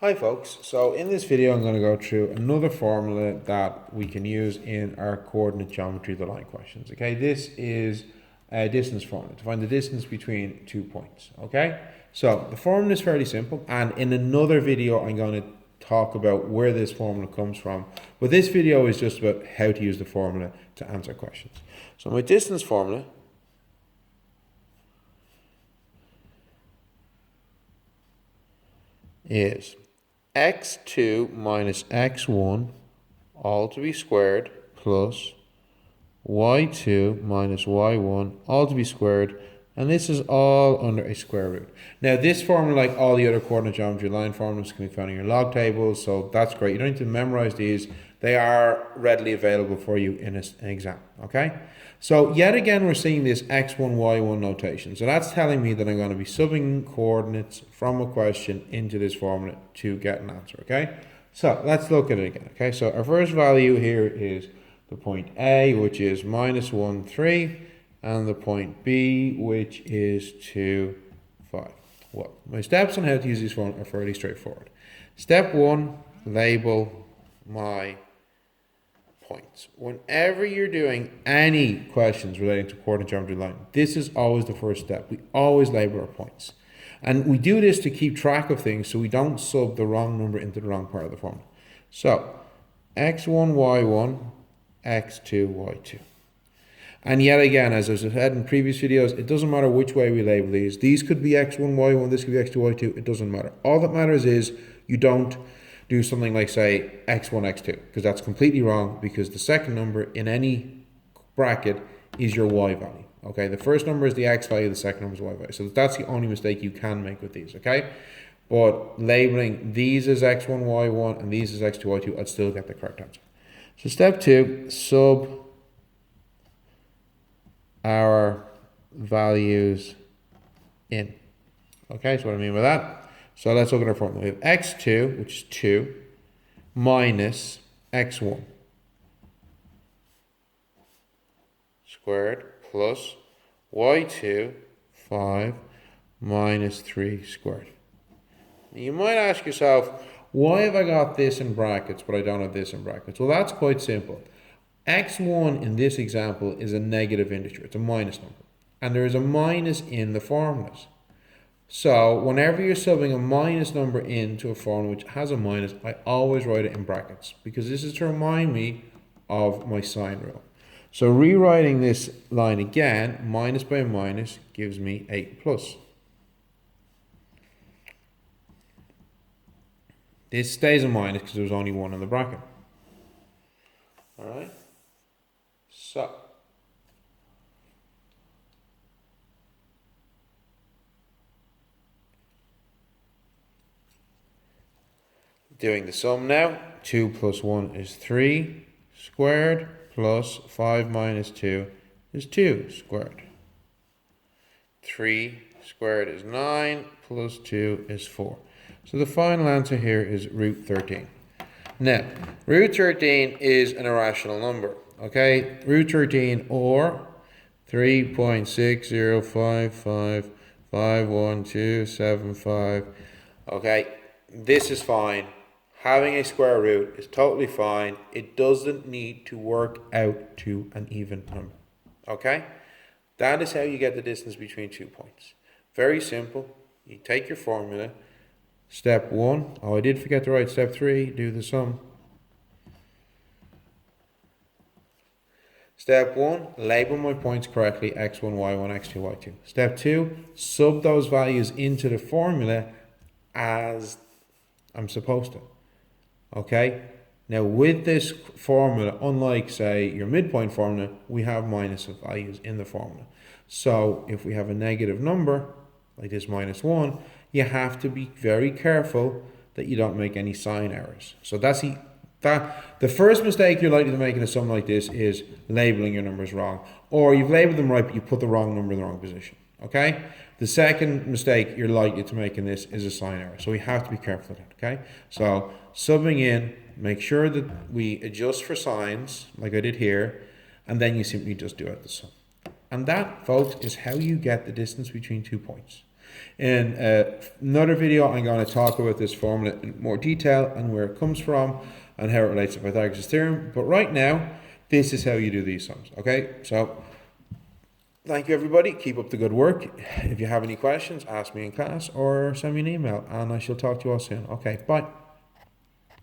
Hi folks, so in this video I'm going to go through another formula that we can use in our coordinate geometry of the line questions. Okay, this is a distance formula to find the distance between 2 points. Okay, so the formula is fairly simple, and in another video I'm going to talk about where this formula comes from, but this video is just about how to use the formula to answer questions. So my distance formula is x2 minus x1 all to be squared plus y2 minus y1 all to be squared, and this is all under a square root. Now this formula, like all the other coordinate geometry line formulas, can be found in your log tables, so that's great. You don't need to memorize these. They are readily available for you in an exam, okay? So yet again, we're seeing this x1, y1 notation. So that's telling me that I'm going to be subbing coordinates from a question into this formula to get an answer, okay? So let's look at it again, okay? So our first value here is the point A, which is minus 1, 3, and the point B, which is 2, 5. Well, my steps on how to use this one are fairly straightforward. Step 1, label my points. Whenever you're doing any questions relating to coordinate geometry line, this is always the first step. We always label our points. And we do this to keep track of things so we don't sub the wrong number into the wrong part of the formula. So, x1, y1, x2, y2. And yet again, as I said in previous videos, it doesn't matter which way we label these. These could be x1, y1, this could be x2, y2. It doesn't matter. All that matters is you don't do something like, say, x1, x2, because that's completely wrong, because the second number in any bracket is your y value. Okay, the first number is the x value, the second number is y value. So that's the only mistake you can make with these, okay? But labeling these as x1, y1, and these as x2, y2, I'd still get the correct answer. So step 2, sub our values in. Okay, so what I mean by that? So let's look at our formula. We have x2, which is 2, minus x1 squared plus y2, 5, minus 3 squared. Now you might ask yourself, why have I got this in brackets, but I don't have this in brackets? Well, that's quite simple. x1 in this example is a negative integer. It's a minus number. And there is a minus in the formulas. So whenever you're subbing a minus number into a formula which has a minus, I always write it in brackets, because this is to remind me of my sign rule. So rewriting this line again, minus by minus gives me 8 plus. This stays a minus because there was only one in the bracket. All right. So doing the sum now, 2 plus 1 is 3 squared, plus 5 minus 2 is 2 squared. 3 squared is 9, plus 2 is 4. So the final answer here is root 13. Now, root 13 is an irrational number, okay? Root 13 or 3.605551275, okay? This is fine. Having a square root is totally fine. It doesn't need to work out to an even number. Okay? That is how you get the distance between 2 points. Very simple. You take your formula. Step 1. Oh, I did forget to write step 3. Do the sum. Step 1. Label my points correctly. x1, y1, x2, y2. Step 2. Sub those values into the formula as I'm supposed to. Okay, now with this formula, unlike say your midpoint formula, we have minus of values in the formula. So if we have a negative number, like this minus 1, you have to be very careful that you don't make any sign errors. So that's the first mistake you're likely to make in a sum like this is labeling your numbers wrong. Or you've labeled them right, but you put the wrong number in the wrong position. Okay? The second mistake you're likely to make in this is a sign error. So we have to be careful of that, okay? So subbing in, make sure that we adjust for signs, like I did here, and then you simply just do out the sum. And that, folks, is how you get the distance between 2 points. In another video, I'm going to talk about this formula in more detail and where it comes from and how it relates to Pythagoras' theorem. But right now, this is how you do these sums. Okay, so thank you everybody. Keep up the good work. If you have any questions, ask me in class or send me an email and I shall talk to you all soon. Okay, bye.